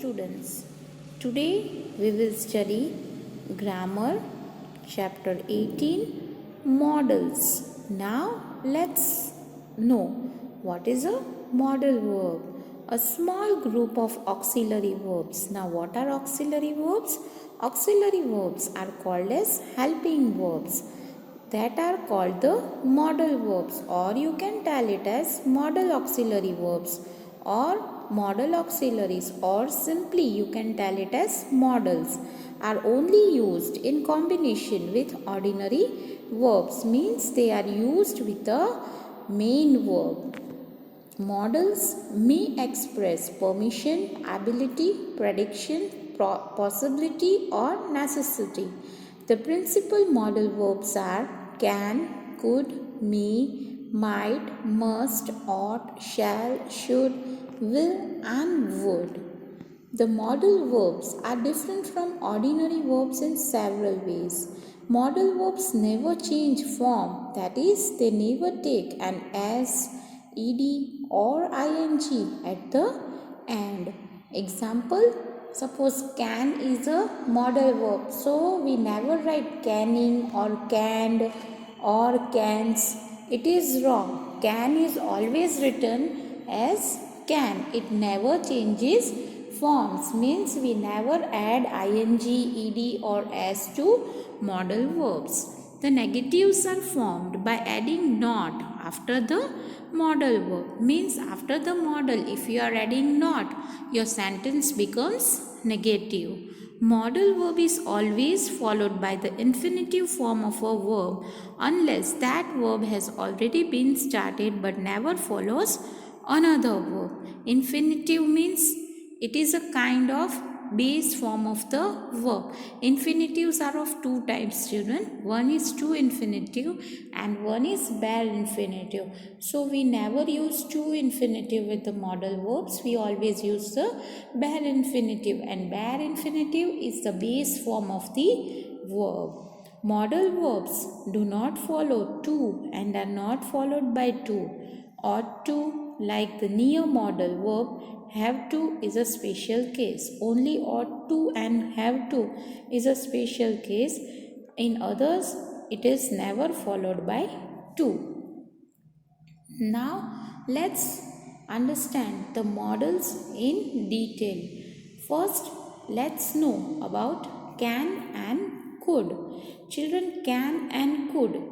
students. Today we will study grammar chapter 18 models. Now let's know what is a modal verb. A small group of auxiliary verbs. Now what are auxiliary verbs? Auxiliary verbs are called as helping verbs that are called the modal verbs, or you can tell it as modal auxiliary verbs or modal auxiliaries, or simply you can tell it as modals, are only used in combination with ordinary verbs, means they are used with the main verb. Modals may express permission, ability, prediction, possibility or necessity. The principal modal verbs are can, could, may, might, must, ought, shall, should, will and would. The modal verbs are different from ordinary verbs in several ways. Modal verbs never change form, that is, they never take an s, ed or ing at the end. Example, suppose can is a modal verb, so we never write canning or canned or cans. It is wrong. Can is always written as can. It never changes forms, means we never add ing, ed or s to modal verbs. The negatives are formed by adding not after the modal verb, means after the modal if you are adding not, your sentence becomes negative. Modal verb is always followed by the infinitive form of a verb unless that verb has already been started but never follows another verb. Infinitive means it is a kind of base form of the verb. Infinitives are of two types, children. One is true infinitive and one is bare infinitive. So we never use true infinitive with the modal verbs. We always use the bare infinitive, and bare infinitive is the base form of the verb. Modal verbs do not follow to and are not followed by to. Ought to, like the near modal verb, have to is a special case. Only ought to and have to is a special case. In others, it is never followed by to. Now, let's understand the modals in detail. First, let's know about can and could. Children, can and could.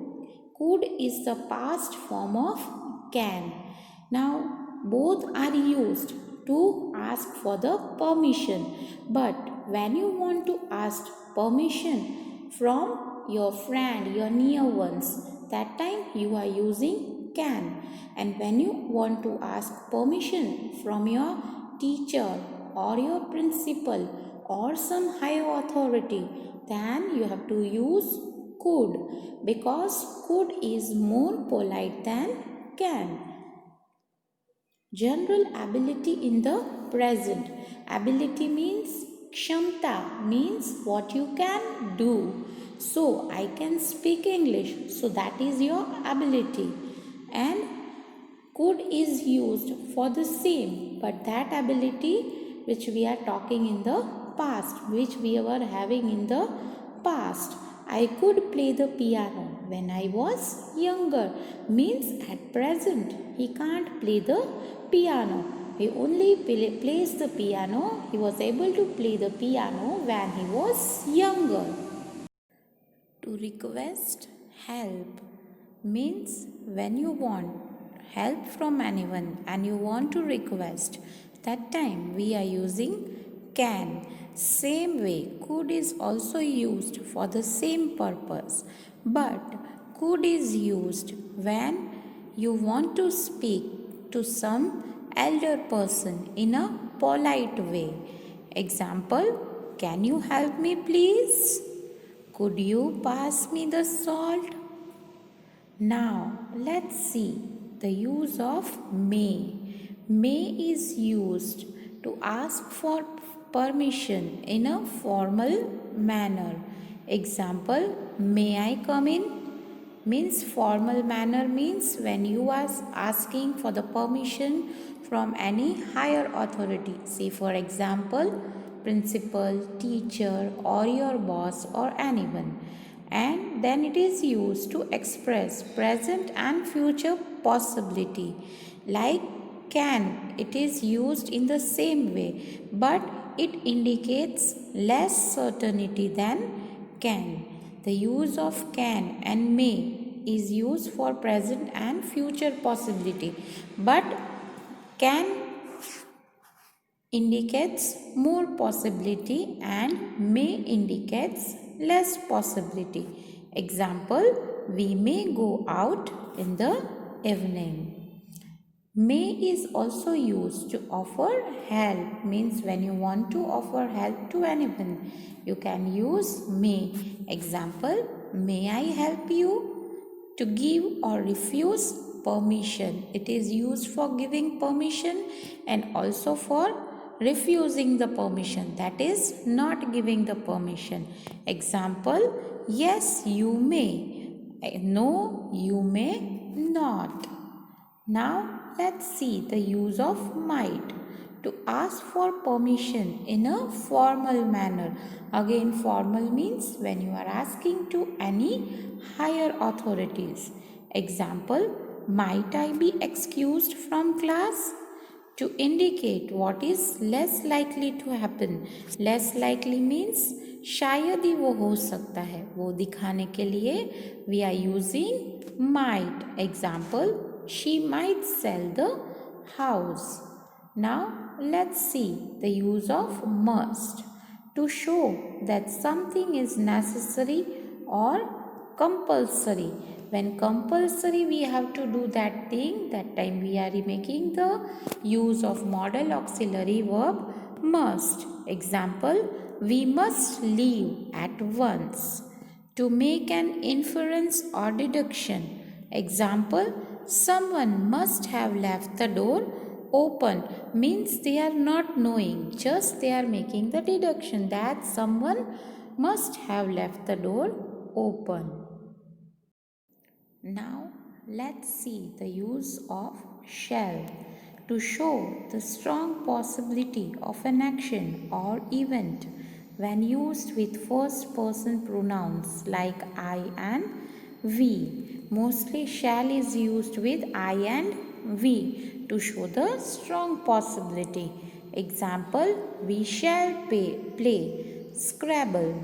Could is the past form of can. Now, both are used to ask for the permission, but when you want to ask permission from your friend, your near ones, that time you are using can. And when you want to ask permission from your teacher or your principal or some higher authority, then you have to use could, because could is more polite than can. General ability in the present. Ability means kshamta, means what you can do. So I can speak English, so that is your ability. And could is used for the same, but that ability which we are talking in the past, which we were having in the past. I could play the piano when I was younger, means at present he can't play the piano. He only plays the piano. He was able to play the piano when he was younger. To request help means when you want help from anyone and you want to request, that time we are using can. Same way, could is also used for the same purpose, but could is used when you want to speak to some elder person in a polite way. Example, can you help me please? Could you pass me the salt? Now let's see the use of may. May is used to ask for permission in a formal manner. Example, may I come in? Means formal manner means when you are asking for the permission from any higher authority. Say for example, principal, teacher or your boss or anyone. And then it is used to express present and future possibility. Like can, it is used in the same way, but it indicates less certainty than can. The use of can and may is used for present and future possibility, but can indicates more possibility and may indicates less possibility. Example, we may go out in the evening. May is also used to offer help, means when you want to offer help to anyone, you can use may. Example, may I help you? To give or refuse permission. It is used for giving permission and also for refusing the permission, that is not giving the permission. Example, yes, you may. No, you may not. Now let's see the use of might. To ask for permission in a formal manner. Again, formal means when you are asking to any higher authorities. Example, might I be excused from class? To indicate what is less likely to happen. Less likely means शायद ही वो हो सकता है, वो दिखाने के लिए we are using might. Example, she might sell the house. Now let's see the use of must. To show that something is necessary or compulsory. When compulsory we have to do that thing, that time we are making the use of modal auxiliary verb must. Example, we must leave at once. To make an inference or deduction. Example, someone must have left the door open, means they are not knowing, just they are making the deduction that someone must have left the door open. Now let's see the use of shall. To show the strong possibility of an action or event when used with first person pronouns like I and we. Mostly shall is used with I and we to show the strong possibility. Example, we shall play Scrabble.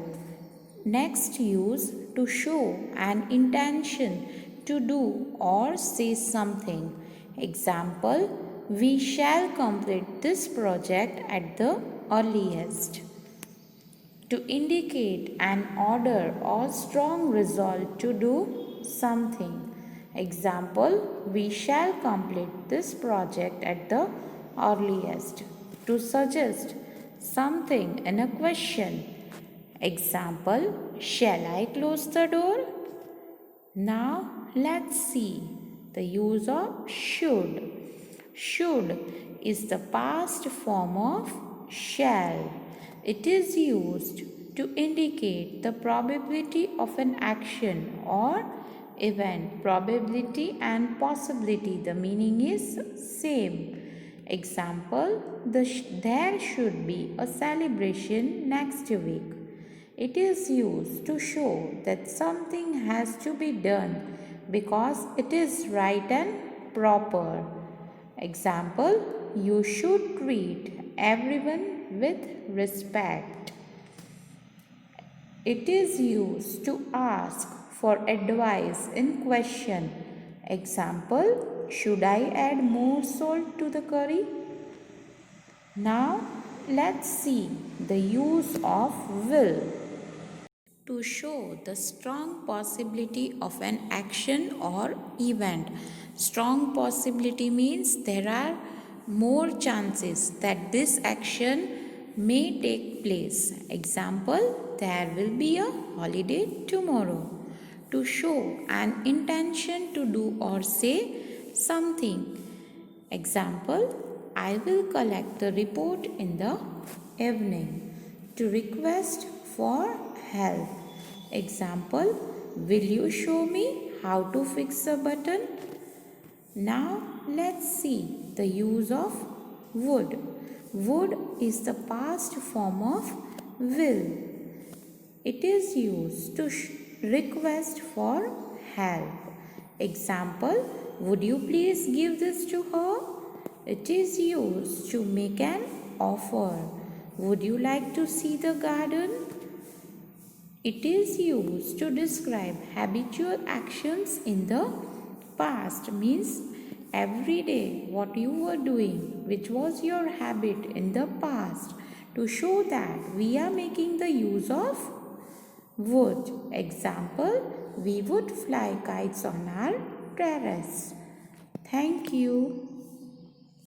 Next, use to show an intention to do or say something. Example, we shall complete this project at the earliest. To indicate an order or strong resolve to do something. Example, we shall complete this project at the earliest. To suggest something in a question. Example, shall I close the door? Now let's see the use of should. Should is the past form of shall. It is used to indicate the probability of an action or event. Probability and possibility, the meaning is same. Example, there should be a celebration next week. It is used to show that something has to be done because it is right and proper. Example, you should treat everyone with respect. It is used to ask for advice in question. Example, should I add more salt to the curry? Now let's see the use of will. To show the strong possibility of an action or event. Strong possibility means there are more chances that this action may take place. Example, there will be a holiday tomorrow. To show an intention to do or say something. Example, I will collect the report in the evening. To request for help. Example, will you show me how to fix a button? Now let's see the use of would. Would is the past form of will. It is used to request for help. Example, would you please give this to her? It is used to make an offer. Would you like to see the garden? It is used to describe habitual actions in the past, means every day what you were doing, which was your habit in the past, to show that we are making the use of would. Example, we would fly kites on our terrace. Thank you.